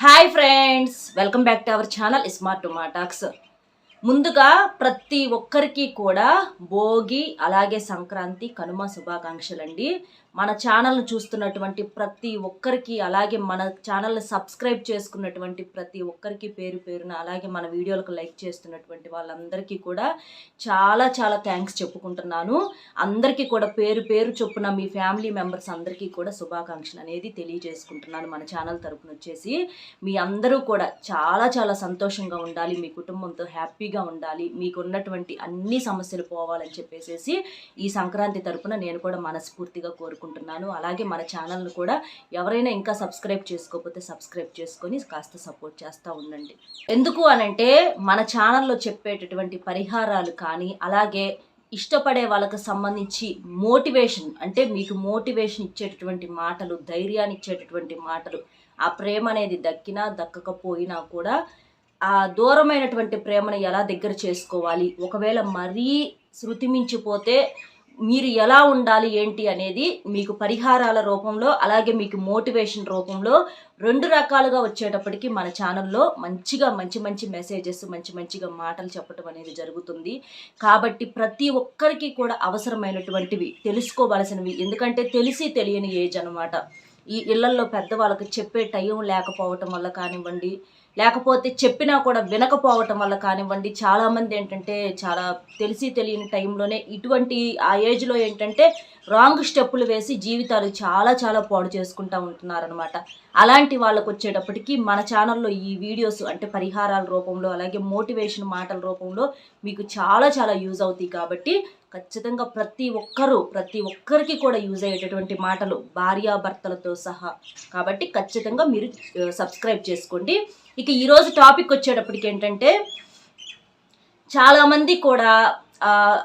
Hi friends, welcome back to our channel smart talks. ముందుగా ప్రతి ఒక్కరికి కూడా భోగి అలాగే సంక్రాంతి కనుమ శుభాకాంక్షలండి. మన ఛానల్ను చూస్తున్నటువంటి ప్రతి ఒక్కరికి అలాగే మన ఛానల్ని సబ్స్క్రైబ్ చేసుకున్నటువంటి ప్రతి ఒక్కరికి పేరు పేరున అలాగే మన వీడియోలకు లైక్ చేస్తున్నటువంటి వాళ్ళందరికీ కూడా చాలా చాలా థ్యాంక్స్ చెప్పుకుంటున్నాను. అందరికీ కూడా పేరు పేరు చొప్పున మీ ఫ్యామిలీ మెంబర్స్ అందరికీ కూడా శుభాకాంక్షలు అనేది తెలియజేసుకుంటున్నాను. మన ఛానల్ తరపున వచ్చేసి మీ అందరూ కూడా చాలా చాలా సంతోషంగా ఉండాలి, మీ కుటుంబంతో హ్యాపీగా ఉండాలి, మీకు ఉన్నటువంటి అన్ని సమస్యలు పోవాలని చెప్పేసి ఈ సంక్రాంతి తరపున నేను కూడా మనస్ఫూర్తిగా కోరుకుంటున్నాను. అలాగే మన ఛానల్ను కూడా ఎవరైనా ఇంకా సబ్స్క్రైబ్ చేసుకోకపోతే సబ్స్క్రైబ్ చేసుకొని కాస్త సపోర్ట్ చేస్తూ ఉండండి. ఎందుకు అనంటే మన ఛానల్లో చెప్పేటటువంటి పరిహారాలు కానీ అలాగే ఇష్టపడే వాళ్ళకు సంబంధించి మోటివేషన్, అంటే మీకు మోటివేషన్ ఇచ్చేటటువంటి మాటలు, ధైర్యాన్ని ఇచ్చేటటువంటి మాటలు, ఆ ప్రేమ అనేది దక్కినా దక్కకపోయినా కూడా ఆ దూరమైనటువంటి ప్రేమను ఎలా దగ్గర చేసుకోవాలి, ఒకవేళ మరీ శృతి మించిపోతే మీరు ఎలా ఉండాలి ఏంటి అనేది మీకు పరిహారాల రూపంలో అలాగే మీకు మోటివేషన్ రూపంలో రెండు రకాలుగా వచ్చేటప్పటికి మన ఛానల్లో మంచి మంచి మెసేజెస్, మంచిగా మాటలు చెప్పడం అనేది జరుగుతుంది. కాబట్టి ప్రతి ఒక్కరికి కూడా అవసరమైనటువంటివి తెలుసుకోవాల్సినవి, ఎందుకంటే తెలిసి తెలియని ఏజ్ అనమాట. ఈ ఇళ్లల్లో పెద్దవాళ్ళకి చెప్పే టైం లేకపోవటం వల్ల కానివ్వండి, లేకపోతే చెప్పినా కూడా వినకపోవటం వల్ల కానివ్వండి, చాలామంది ఏంటంటే చాలా తెలిసి తెలియని టైంలోనే ఇటువంటి ఆ ఏజ్లో ఏంటంటే రాంగ్ స్టెప్పులు వేసి జీవితాలు చాలా చాలా పాడు చేసుకుంటూ ఉంటున్నారనమాట. అలాంటి వాళ్ళకు వచ్చేటప్పటికి మన ఛానల్లో ఈ వీడియోస్ అంటే పరిహారాల రూపంలో అలాగే మోటివేషన్ మాటల రూపంలో మీకు చాలా చాలా యూజ్ అవుతాయి. కాబట్టి ఖచ్చితంగా ప్రతి ఒక్కరికి కూడా యూజ్ అయ్యేటటువంటి మాటలు భార్యాభర్తలతో సహా. కాబట్టి ఖచ్చితంగా మీరు సబ్స్క్రైబ్ చేసుకోండి. ఇక ఈరోజు టాపిక్ వచ్చేటప్పటికి ఏంటంటే చాలామంది కూడా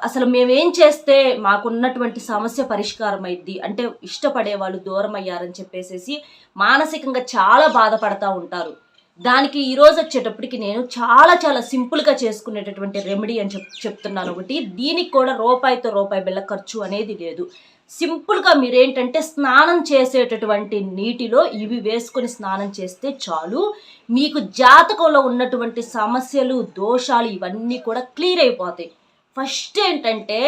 అసలు మేమేం చేస్తే మాకున్నటువంటి సమస్య పరిష్కారం అయింది, అంటే ఇష్టపడే వాళ్ళు దూరం అయ్యారని చెప్పేసి మానసికంగా చాలా బాధపడతా ఉంటారు. దానికి ఈరోజు వచ్చేటప్పటికి నేను చాలా చాలా సింపుల్గా చేసుకునేటటువంటి రెమెడీ అని చెప్తున్నాను. ఒకటి, దీనికి కూడా రూపాయి బిళ్ళ ఖర్చు అనేది లేదు. సింపుల్గా మీరేంటంటే స్నానం చేసేటటువంటి నీటిలో ఇవి వేసుకొని స్నానం చేస్తే చాలు, మీకు జాతకంలో ఉన్నటువంటి సమస్యలు, దోషాలు ఇవన్నీ కూడా క్లియర్ అయిపోతాయి. ఫస్ట్ ఏంటంటే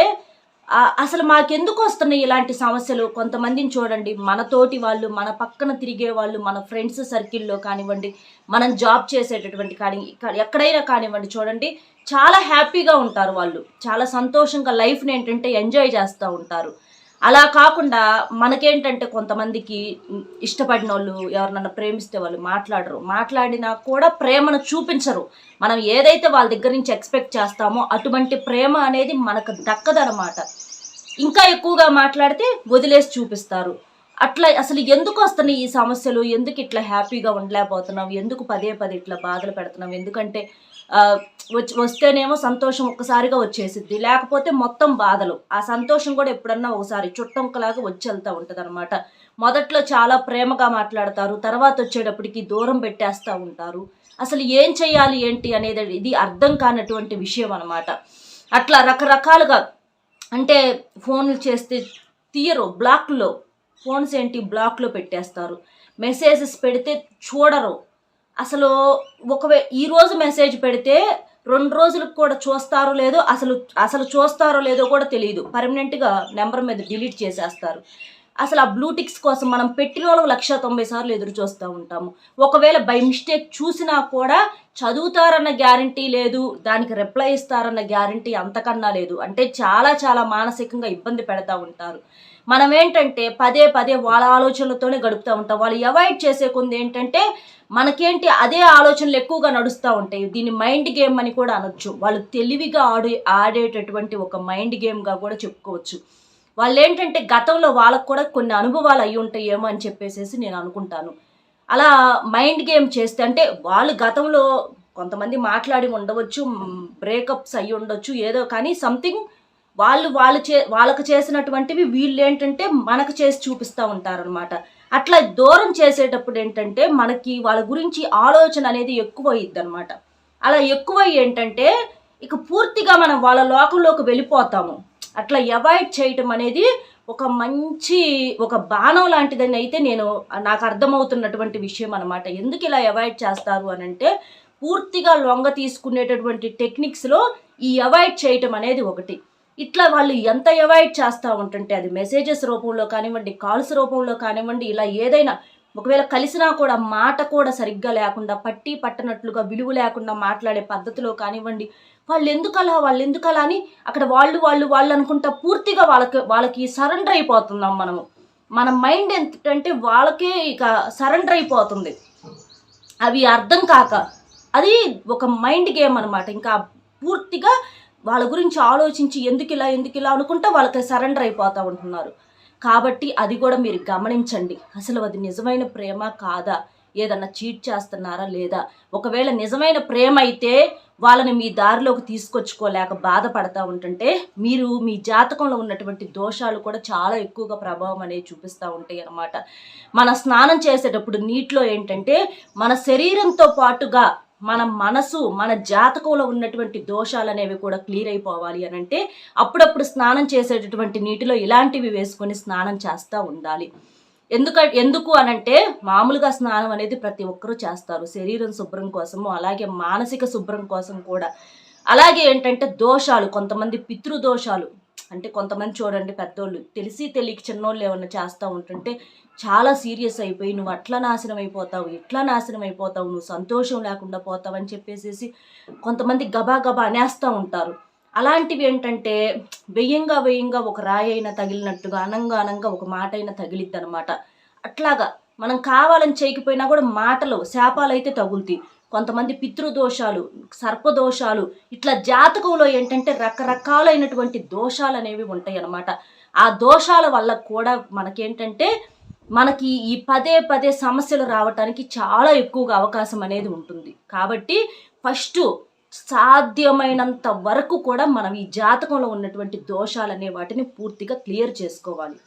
అసలు మాకెందుకు వస్తున్నాయి ఇలాంటి సమస్యలు? కొంతమందిని చూడండి, మనతోటి వాళ్ళు, మన పక్కన తిరిగే వాళ్ళు, మన ఫ్రెండ్స్ సర్కిల్లో కానివ్వండి, మనం జాబ్ చేసేటటువంటి కానీ ఎక్కడైనా కానివ్వండి, చూడండి చాలా హ్యాపీగా ఉంటారు వాళ్ళు, చాలా సంతోషంగా లైఫ్ని ఏంటంటే ఎంజాయ్ చేస్తూ ఉంటారు. అలా కాకుండా మనకేంటంటే కొంతమందికి ఇష్టపడిన వాళ్ళు ఎవరినన్నా ప్రేమిస్తే వాళ్ళు మాట్లాడినా కూడా ప్రేమను చూపించరు. మనం ఏదైతే వాళ్ళ దగ్గర నుంచి ఎక్స్పెక్ట్ చేస్తామో అటువంటి ప్రేమ అనేది మనకు దక్కదనమాట. ఇంకా ఎక్కువగా మాట్లాడితే వదిలేసి చూపిస్తారు. అట్లా అసలు ఎందుకు వస్తున్నాయి ఈ సమస్యలు? ఎందుకు ఇట్లా హ్యాపీగా ఉండలేకపోతున్నాం? ఎందుకు పదే ఇట్లా బాధలు పెడుతున్నాం? ఎందుకంటే వస్తేనేమో సంతోషం ఒక్కసారిగా వచ్చేసిద్ది, లేకపోతే మొత్తం బాధలు. ఆ సంతోషం కూడా ఎప్పుడన్నా ఒకసారి చుట్టంకలాగా వచ్చి వెళ్తూ ఉంటుంది అనమాట. మొదట్లో చాలా ప్రేమగా మాట్లాడతారు, తర్వాత వచ్చేటప్పటికి దూరం పెట్టేస్తూ ఉంటారు. అసలు ఏం చెయ్యాలి ఏంటి అనేది ఇది అర్థం కానటువంటి విషయం అనమాట. అట్లా రకరకాలుగా, అంటే ఫోన్లు చేస్తే తీయరు, ఫోన్స్ ఏంటి బ్లాక్లో పెట్టేస్తారు, మెసేజెస్ పెడితే చూడరు. అసలు ఈరోజు మెసేజ్ పెడితే 2 రోజులకు కూడా చూస్తారో లేదో, అసలు చూస్తారో లేదో కూడా తెలియదు, పర్మనెంట్గా నెంబర్ మీద డిలీట్ చేసేస్తారు. అసలు ఆ బ్లూటిక్స్ కోసం మనం పెట్టిన వాళ్ళు 190 సార్లు ఎదురు చూస్తూ ఉంటాము. ఒకవేళ బై మిస్టేక్ చూసినా కూడా చదువుతారన్న గ్యారంటీ లేదు, దానికి రిప్లై ఇస్తారన్న గ్యారంటీ అంతకన్నా లేదు. అంటే చాలా చాలా మానసికంగా ఇబ్బంది పెడతా ఉంటారు. మనం ఏంటంటే పదే వాళ్ళ ఆలోచనలతోనే గడుపుతూ ఉంటాం. వాళ్ళు అవాయిడ్ చేసే కొంది ఏంటంటే మనకేంటి అదే ఆలోచనలు ఎక్కువగా నడుస్తూ ఉంటాయి. దీన్ని మైండ్ గేమ్ అని కూడా అనొచ్చు. వాళ్ళు తెలివిగా ఆడేటటువంటి ఒక మైండ్ గేమ్గా కూడా చెప్పుకోవచ్చు. వాళ్ళు ఏంటంటే గతంలో వాళ్ళకు కూడా కొన్ని అనుభవాలు అయి ఉంటాయేమో అని చెప్పేసి నేను అనుకుంటాను. అలా మైండ్ గేమ్ చేస్తే, అంటే వాళ్ళు గతంలో కొంతమంది మాట్లాడి ఉండవచ్చు, బ్రేకప్స్ అయ్యి ఉండొచ్చు, ఏదో కానీ సంథింగ్ వాళ్ళకు చేసినటువంటివి వీళ్ళు ఏంటంటే మనకు చేసి చూపిస్తూ ఉంటారనమాట. అట్లా దూరం చేసేటప్పుడు ఏంటంటే మనకి వాళ్ళ గురించి ఆలోచన అనేది ఎక్కువ అయ్యిద్ది అనమాట. అలా ఎక్కువ ఏంటంటే ఇక పూర్తిగా మనం వాళ్ళ లోకంలోకి వెళ్ళిపోతాము. అట్లా అవాయిడ్ చేయటం అనేది ఒక మంచి ఒక బాణం లాంటిదని అయితే నాకు అర్థమవుతున్నటువంటి విషయం అనమాట. ఎందుకు ఇలా అవాయిడ్ చేస్తారు అని అంటే, పూర్తిగా లొంగ తీసుకునేటటువంటి టెక్నిక్స్లో ఈ అవాయిడ్ చేయటం అనేది ఒకటి. ఇట్లా వాళ్ళు ఎంత అవాయిడ్ చేస్తూ ఉంటుంటే, అది మెసేజెస్ రూపంలో కానివ్వండి, కాల్స్ రూపంలో కానివ్వండి, ఇలా ఏదైనా ఒకవేళ కలిసినా కూడా మాట కూడా సరిగ్గా లేకుండా, పట్టి పట్టనట్లుగా, విలువ లేకుండా మాట్లాడే పద్ధతిలో కానివ్వండి, వాళ్ళు ఎందుకలా అని అక్కడ వాళ్ళు అనుకుంటా పూర్తిగా వాళ్ళకి సరెండర్ అయిపోతున్నాం మనము. మన మైండ్ ఏంటంటే వాళ్ళకే ఇక సరెండర్ అయిపోతుంది. అవి అర్థం కాక అది ఒక మైండ్ గేమ్ అనమాట. ఇంకా పూర్తిగా వాళ్ళ గురించి ఆలోచించి ఎందుకు ఇలా అనుకుంటా వాళ్ళకి సరెండర్ అయిపోతూ ఉంటున్నారు. కాబట్టి అది కూడా మీరు గమనించండి. అసలు అది నిజమైన ప్రేమ కాదా, ఏదన్నా చీట్ చేస్తున్నారా లేదా? ఒకవేళ నిజమైన ప్రేమ అయితే వాళ్ళని మీ దారిలోకి తీసుకొచ్చుకోలేక బాధపడతా ఉంటుంటే, మీరు మీ జాతకంలో ఉన్నటువంటి దోషాలు కూడా చాలా ఎక్కువగా ప్రభావం అనేది చూపిస్తూ ఉంటాయి అన్నమాట. మన స్నానం చేసేటప్పుడు నీటిలో ఏంటంటే, మన శరీరంతో పాటుగా మన మనసు, మన జాతకంలో ఉన్నటువంటి దోషాలు అనేవి కూడా క్లియర్ అయిపోవాలి అని అంటే, అప్పుడప్పుడు స్నానం చేసేటటువంటి నీటిలో ఇలాంటివి వేసుకొని స్నానం చేస్తూ ఉండాలి. ఎందుకు అనంటే, మామూలుగా స్నానం అనేది ప్రతి ఒక్కరూ చేస్తారు, శరీరం శుభ్రం కోసము, అలాగే మానసిక శుభ్రం కోసం కూడా. అలాగే ఏంటంటే దోషాలు, కొంతమంది పితృదోషాలు అంటే, కొంతమంది చూడండి పెద్దోళ్ళు తెలిసి తెలియక చిన్నోళ్ళు ఏమన్నా చేస్తూ ఉంటుంటే చాలా సీరియస్ అయిపోయి, నువ్వు అట్లా నాశనం అయిపోతావు, ఇట్లా నాశనం అయిపోతావు, నువ్వు సంతోషం లేకుండా పోతావు అని చెప్పేసి కొంతమంది గబా అనేస్తూ ఉంటారు. అలాంటివి ఏంటంటే వెయ్యంగా ఒక రాయి అయినా తగిలినట్టుగా, అనంగా ఒక మాట అయినా తగిలిద్ది అనమాట. అట్లాగా మనం కావాలని చేయకపోయినా కూడా మాటలు, శాపాలు అయితే తగులుతాయి. కొంతమంది పితృదోషాలు, సర్పదోషాలు, ఇట్లా జాతకంలో ఏంటంటే రకరకాలైనటువంటి దోషాలు అనేవి ఉంటాయి అన్నమాట. ఆ దోషాల వల్ల కూడా మనకి ఈ పదే సమస్యలు రావటానికి చాలా ఎక్కువగా అవకాశం అనేది ఉంటుంది. కాబట్టి ఫస్ట్ సాధ్యమైనంత వరకు కూడా మనం ఈ జాతకంలో ఉన్నటువంటి దోషాలు అనే వాటిని పూర్తిగా క్లియర్ చేసుకోవాలి.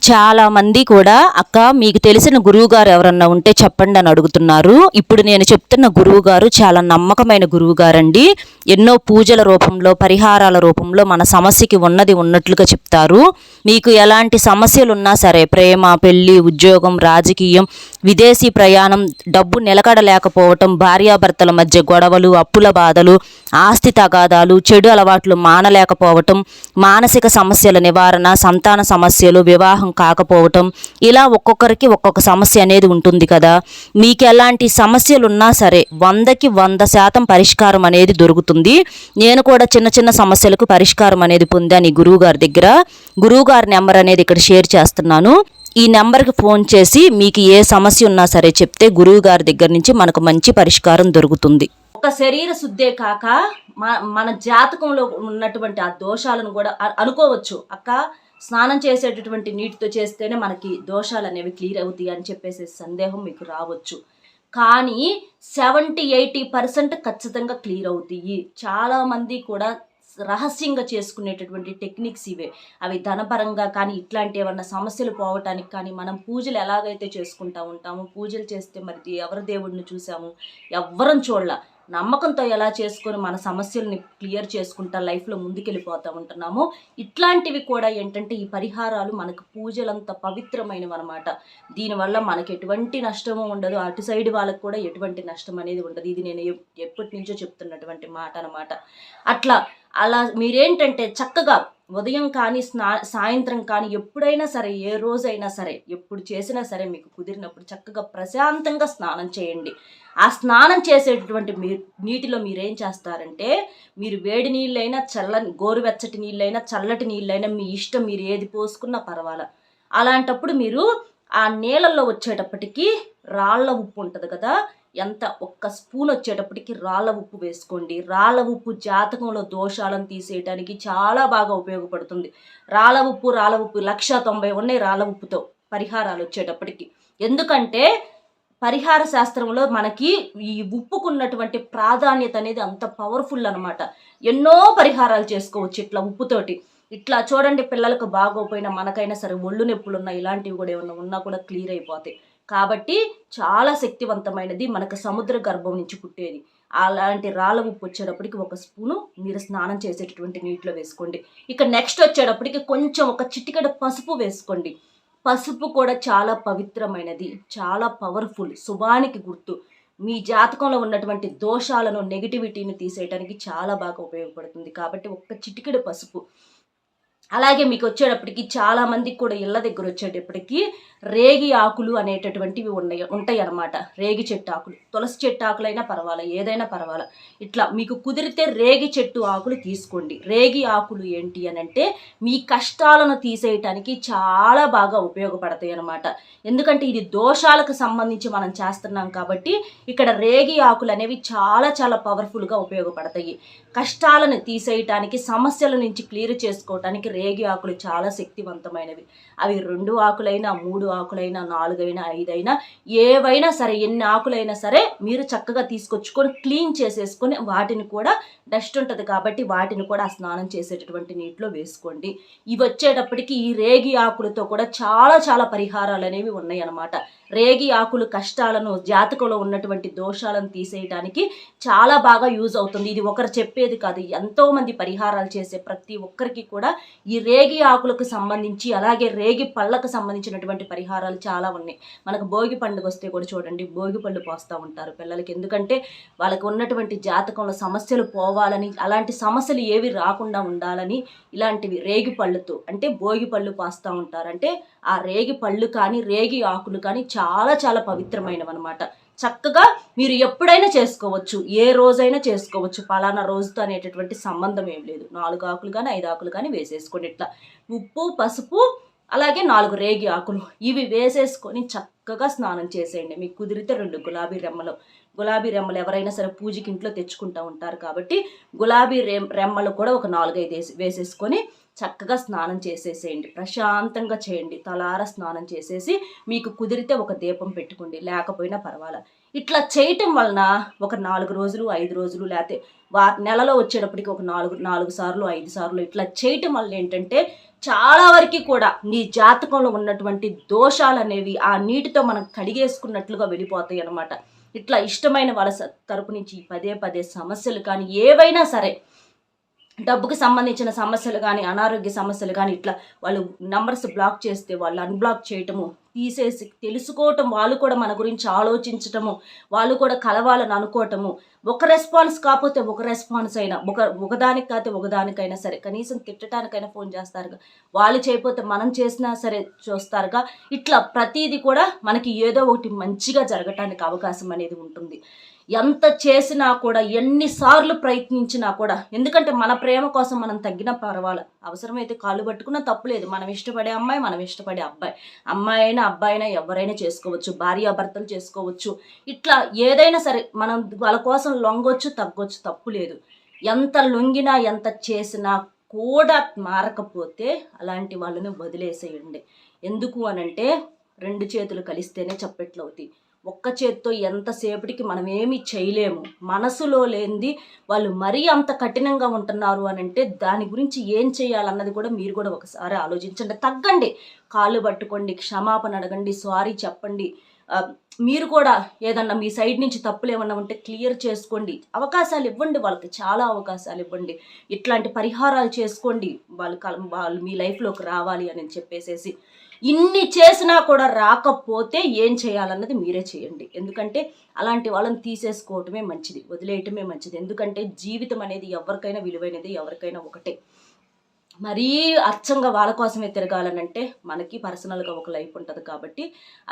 చాలా మంది కూడా, అక్క మీకు తెలిసిన గురువు గారు ఎవరన్నా ఉంటే చెప్పండి అని అడుగుతున్నారు. ఇప్పుడు నేను చెప్తున్న గురువు గారు చాలా నమ్మకమైన గురువు గారండి. ఎన్నో పూజల రూపంలో, పరిహారాల రూపంలో మన సమస్యకి ఉన్నట్లుగా చెప్తారు. మీకు ఎలాంటి సమస్యలు ఉన్నా సరే, ప్రేమ, పెళ్లి, ఉద్యోగం, రాజకీయం, విదేశీ ప్రయాణం, డబ్బు నిలకడలేకపోవటం, భార్యాభర్తల మధ్య గొడవలు, అప్పుల బాధలు, ఆస్తి తగాదాలు, చెడు అలవాట్లు మానలేకపోవటం, మానసిక సమస్యల నివారణ, సంతాన సమస్యలు, వివాహం కాకపోవటం, ఇలా ఒక్కొక్కరికి ఒక్కొక్క సమస్య అనేది ఉంటుంది కదా. మీకు ఎలాంటి సమస్యలు ఉన్నా సరే 100కి 100% పరిష్కారం అనేది దొరుకుతుంది. నేను కూడా చిన్న సమస్యలకు పరిష్కారం అనేది పొందాను ఈ గురువుగారి దగ్గర. గురువుగారి నెంబర్ అనేది ఇక్కడ షేర్ చేస్తున్నాను. ఈ నెంబర్కి ఫోన్ చేసి మీకు ఏ సమస్య ఉన్నా సరే చెప్తే గురువు గారి దగ్గర నుంచి మనకు మంచి పరిష్కారం దొరుకుతుంది. ఒక శరీర శుద్ధే కాక మన జాతకంలో ఉన్నటువంటి ఆ దోషాలను కూడా అనుకోవచ్చు. అక్క స్నానం చేసేటటువంటి నీటితో చేస్తేనే మనకి దోషాలు అనేవి క్లియర్ అవుతాయి అని చెప్పేసి సందేహం మీకు రావచ్చు. కానీ 70-80% ఖచ్చితంగా క్లియర్ అవుతాయి. చాలామంది కూడా రహస్యంగా చేసుకునేటటువంటి టెక్నిక్స్ ఇవే. అవి ధనపరంగా కానీ, ఇట్లాంటి ఏమన్నా సమస్యలు పోవటానికి కానీ, మనం పూజలు ఎలాగైతే చేసుకుంటూ ఉంటామో, పూజలు చేస్తే మరి ఎవరి దేవుడిని చూసాము, ఎవ్వరం చూడలా, నమ్మకంతో ఎలా చేసుకొని మన సమస్యల్ని క్లియర్ చేసుకుంటా లైఫ్లో ముందుకెళ్ళిపోతూ ఉంటున్నామో, ఇట్లాంటివి కూడా ఏంటంటే ఈ పరిహారాలు మనకు పూజలంత పవిత్రమైనవి అనమాట. దీనివల్ల మనకి ఎటువంటి నష్టము ఉండదు, అటు సైడ్ వాళ్ళకు కూడా ఎటువంటి నష్టం అనేది ఉండదు. ఇది నేను ఎప్పటి నుంచో చెప్తున్నటువంటి మాట అనమాట. అలా మీరేంటంటే చక్కగా ఉదయం కానీ సాయంత్రం కానీ ఎప్పుడైనా సరే, ఏ రోజైనా సరే, ఎప్పుడు చేసినా సరే మీకు కుదిరినప్పుడు చక్కగా ప్రశాంతంగా స్నానం చేయండి. ఆ స్నానం చేసేటటువంటి నీటిలో మీరేం చేస్తారంటే, మీరు వేడి నీళ్ళైనా, గోరువెచ్చటి నీళ్ళైనా, చల్లటి నీళ్ళైనా మీ ఇష్టం, మీరు ఏది పోసుకున్నా పర్వాలా. అలాంటప్పుడు మీరు ఆ నీళ్ళల్లో వచ్చేటప్పటికి రాళ్ళ ఉప్పు ఉంటుంది కదా, ఒక్క స్పూన్ వచ్చేటప్పటికి రాళ్ళ ఉప్పు వేసుకోండి. రాళ్ళ ఉప్పు జాతకంలో దోషాలను తీసేయడానికి చాలా బాగా ఉపయోగపడుతుంది. రాళ్ళ ఉప్పు 190 ఉన్నాయి రాళ్ళ ఉప్పుతో పరిహారాలు వచ్చేటప్పటికి. ఎందుకంటే పరిహార శాస్త్రంలో మనకి ఈ ఉప్పుకున్నటువంటి ప్రాధాన్యత అనేది అంత పవర్ఫుల్ అనమాట. ఎన్నో పరిహారాలు చేసుకోవచ్చు ఇట్లా ఉప్పుతోటి. ఇట్లా చూడండి, పిల్లలకు బాగోపోయినా, మనకైనా సరే ఒళ్ళు నొప్పులు ఉన్నా, ఇలాంటివి కూడా ఏమన్నా ఉన్నా కూడా క్లియర్ అయిపోతాయి. కాబట్టి చాలా శక్తివంతమైనది, మనకు సముద్ర గర్భం నుంచి పుట్టేది. అలాంటి రాళ్ళ ఉప్పు వచ్చేటప్పటికి 1 స్పూను మీరు స్నానం చేసేటటువంటి నీటిలో వేసుకోండి. ఇక నెక్స్ట్ వచ్చేటప్పటికి కొంచెం ఒక చిటికెడు పసుపు వేసుకోండి. పసుపు కూడా చాలా పవిత్రమైనది, చాలా పవర్ఫుల్, శుభానికి గుర్తు. మీ జాతకంలో ఉన్నటువంటి దోషాలను, నెగిటివిటీని తీసేయడానికి చాలా బాగా ఉపయోగపడుతుంది. కాబట్టి 1 చిటికెడు పసుపు. అలాగే మీకు వచ్చేటప్పటికి చాలా మందికి కూడా ఇళ్ళ దగ్గర వచ్చేటప్పటికి రేగి ఆకులు అనేటటువంటివి ఉంటాయి అన్నమాట. రేగి చెట్టు ఆకులు, తులసి చెట్టు ఆకులైనా పర్వాలా, ఏదైనా పర్వాలా. ఇట్లా మీకు కుదిరితే రేగి చెట్టు ఆకులు తీసుకోండి. రేగి ఆకులు ఏంటి అని అంటే మీ కష్టాలను తీసేయటానికి చాలా బాగా ఉపయోగపడతాయి అన్నమాట. ఎందుకంటే ఇది దోషాలకు సంబంధించి మనం చేస్తున్నాం కాబట్టి ఇక్కడ రేగి ఆకులు అనేవి చాలా చాలా పవర్ఫుల్గా ఉపయోగపడతాయి. కష్టాలను తీసేయటానికి, సమస్యల నుంచి క్లియర్ చేసుకోవటానికి రేగి ఆకులు చాలా శక్తివంతమైనవి. అవి 2 ఆకులైనా, 3 ఆకులైనా, 4 అయినా, 5 అయినా, ఏవైనా సరే, ఎన్ని ఆకులైనా సరే మీరు చక్కగా తీసుకొచ్చుకొని క్లీన్ చేసేసుకొని వాటిని కూడా, డస్ట్ ఉంటుంది కాబట్టి వాటిని కూడా ఆ స్నానం చేసేటటువంటి నీటిలో వేసుకోండి. ఇవి వచ్చేటప్పటికి ఈ రేగి ఆకులతో కూడా చాలా చాలా పరిహారాలు అనేవి ఉన్నాయి అన్నమాట. రేగి ఆకులు కష్టాలను, జాతకంలో ఉన్నటువంటి దోషాలను తీసేయడానికి చాలా బాగా యూజ్ అవుతుంది. ఇది ఒకరు చెప్పేది కాదు, ఎంతో మంది పరిహారాలు చేసే ప్రతి ఒక్కరికి కూడా ఈ రేగి ఆకులకు సంబంధించి, అలాగే రేగి పళ్ళకు సంబంధించినటువంటి పరిహారాలు చాలా ఉన్నాయి. మనకు భోగి పండుగ వస్తే కూడా చూడండి, భోగి పళ్ళు పోస్తూ ఉంటారు పిల్లలకి. ఎందుకంటే వాళ్ళకు ఉన్నటువంటి జాతకంలో సమస్యలు పోవాలని, అలాంటి సమస్యలు ఏవి రాకుండా ఉండాలని ఇలాంటివి రేగి పళ్ళుతో, అంటే భోగి పళ్ళు పోస్తూ ఉంటారు. అంటే ఆ రేగి పళ్ళు కానీ, రేగి ఆకులు కానీ చాలా చాలా పవిత్రమైనవి అనమాట. చక్కగా మీరు ఎప్పుడైనా చేసుకోవచ్చు, ఏ రోజైనా చేసుకోవచ్చు. పలానా రోజుతో అనేటటువంటి సంబంధం ఏం లేదు. 4 ఆకులు కానీ 5 ఆకులు కానీ వేసేసుకోండి. ఇట్లా ఉప్పు, పసుపు, అలాగే 4 రేగి ఆకులు ఇవి వేసేసుకొని చక్కగా స్నానం చేసేయండి. మీకు కుదిరితే 2 గులాబీ రెమ్మలు ఎవరైనా సరే పూజకి ఇంట్లో తెచ్చుకుంటూ ఉంటారు కాబట్టి గులాబీ రెమ్మలు కూడా ఒక 4-5 వేసేసుకొని చక్కగా స్నానం చేసేసేయండి. ప్రశాంతంగా చేయండి. తలార స్నానం చేసేసి మీకు కుదిరితే ఒక దీపం పెట్టుకోండి, లేకపోయినా పర్వాలా. ఇట్లా చేయటం వలన ఒక 4 రోజులు, 5 రోజులు, లేకపోతే నెలలో వచ్చేటప్పటికి ఒక 4 సార్లు, 5 సార్లు ఇట్లా చేయటం వల్ల ఏంటంటే చాలా వరకు కూడా మీ జాతకంలో ఉన్నటువంటి దోషాలు అనేవి ఆ నీటితో మనం కడిగేసుకున్నట్లుగా వెళ్ళిపోతాయి అన్నమాట. ఇట్లా ఇష్టమైన వాళ్ళ తరపు నుంచి పదే సమస్యలు కానీ, ఏవైనా సరే, డబ్బుకి సంబంధించిన సమస్యలు కానీ, అనారోగ్య సమస్యలు కానీ, ఇట్లా వాళ్ళు నంబర్స్ బ్లాక్ చేస్తే వాళ్ళు అన్బ్లాక్ చేయటము, తీసేసి తెలుసుకోవటం, వాళ్ళు కూడా మన గురించి ఆలోచించటము, వాళ్ళు కూడా కలవాలని అనుకోవటము, ఒక రెస్పాన్స్ కాకపోతే ఒక రెస్పాన్స్ అయినా, ఒకదానికి కాకపోతే ఒకదానికైనా సరే, కనీసం తిట్టడానికైనా ఫోన్ చేస్తారుగా, వాళ్ళు చేయకపోతే మనం చేసినా సరే చూస్తారుగా. ఇట్లా ప్రతిదీ కూడా మనకి ఏదో ఒకటి మంచిగా జరగటానికి అవకాశం అనేది ఉంటుంది. ఎంత చేసినా కూడా, ఎన్నిసార్లు ప్రయత్నించినా కూడా, ఎందుకంటే మన ప్రేమ కోసం మనం తగ్గినా పర్వాలేదు, అవసరమైతే కాళ్ళు పట్టుకున్నా తప్పులేదు. మనం ఇష్టపడే అమ్మాయి, మనం ఇష్టపడే అబ్బాయి, అమ్మాయి అయినా అబ్బాయి అయినా ఎవరైనా చేసుకోవచ్చు, భార్యాభర్తలు చేసుకోవచ్చు. ఇట్లా ఏదైనా సరే మనం వాళ్ళ కోసం లొంగొచ్చు, తగ్గొచ్చు, తప్పు లేదు. ఎంత లొంగినా, ఎంత చేసినా కూడా మారకపోతే అలాంటి వాళ్ళని వదిలేసేయండి. ఎందుకు అనంటే 2 చేతులు కలిస్తేనే చప్పెట్లు అవుతాయి. ఒక్క చేత్తో ఎంతసేపటికి మనం ఏమీ చేయలేము. మనసులో లేనిది వాళ్ళు మరీ అంత కఠినంగా ఉంటున్నారు అని అంటే దాని గురించి ఏం చేయాలన్నది కూడా మీరు కూడా ఒకసారి ఆలోచించండి. తగ్గండి, కాళ్ళు పట్టుకోండి, క్షమాపణ అడగండి, సారీ చెప్పండి. మీరు కూడా ఏదన్నా మీ సైడ్ నుంచి తప్పులు ఏమన్నా ఉంటే క్లియర్ చేసుకోండి. అవకాశాలు ఇవ్వండి, వాళ్ళకి చాలా అవకాశాలు ఇవ్వండి. ఇట్లాంటి పరిహారాలు చేసుకోండి, వాళ్ళు మీ లైఫ్లోకి రావాలి అని చెప్పేసేసి. ఇన్ని చేసినా కూడా రాకపోతే ఏం చేయాలన్నది మీరే చేయండి. ఎందుకంటే అలాంటి వాళ్ళని తీసేసుకోవటమే మంచిది, వదిలేయటమే మంచిది. ఎందుకంటే జీవితం అనేది ఎవరికైనా విలువైనది, ఎవరికైనా ఒకటే. మరీ అచ్చంగా వాళ్ళ కోసమే తిరగాలనంటే మనకి పర్సనల్గా ఒక లైఫ్ ఉంటుంది కాబట్టి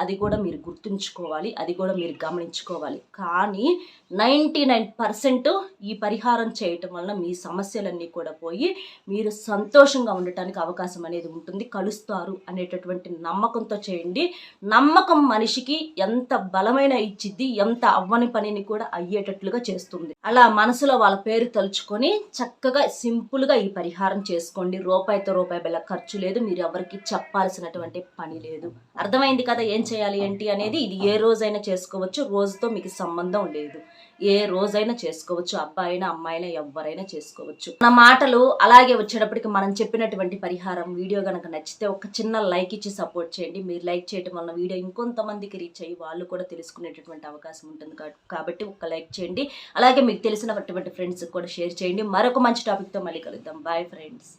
అది కూడా మీరు గుర్తుంచుకోవాలి, అది కూడా మీరు గమనించుకోవాలి. కానీ 99% ఈ పరిహారం చేయటం వలన మీ సమస్యలన్నీ కూడా పోయి మీరు సంతోషంగా ఉండటానికి అవకాశం అనేది ఉంటుంది. కలుస్తారు అనేటటువంటి నమ్మకంతో చేయండి. నమ్మకం మనిషికి ఎంత బలమైన ఇచ్చిద్ది, ఎంత అవ్వని పనిని కూడా అయ్యేటట్లుగా చేస్తుంది. అలా మనసులో వాళ్ళ పేరు తలుచుకొని చక్కగా సింపుల్గా ఈ పరిహారం చేసుకోండి. చేసుకోండి. రూపాయితో రూపాయి బిళ్ళ ఖర్చు లేదు. మీరు ఎవరికి చెప్పాల్సినటువంటి పని లేదు. అర్థమైంది కదా ఏం చేయాలి ఏంటి అనేది. ఇది ఏ రోజైనా చేసుకోవచ్చు, రోజుతో మీకు సంబంధం లేదు. ఏ రోజైనా చేసుకోవచ్చు, అబ్బాయినా అమ్మాయినా ఎవరైనా చేసుకోవచ్చు. నా మాటలు అలాగే వచ్చేటప్పటికి మనం చెప్పినటువంటి పరిహారం వీడియో కనుక నచ్చితే ఒక చిన్న లైక్ ఇచ్చి సపోర్ట్ చేయండి. మీరు లైక్ చేయడం వల్ల వీడియో ఇంకొంతమందికి రీచ్ అయ్యి వాళ్ళు కూడా తెలుసుకునేటటువంటి అవకాశం ఉంటుంది కాబట్టి ఒక లైక్ చేయండి. అలాగే మీకు తెలిసినటువంటి ఫ్రెండ్స్ కూడా షేర్ చేయండి. మరొక మంచి టాపిక్తో మళ్ళీ కలుద్దాం. Bye friends.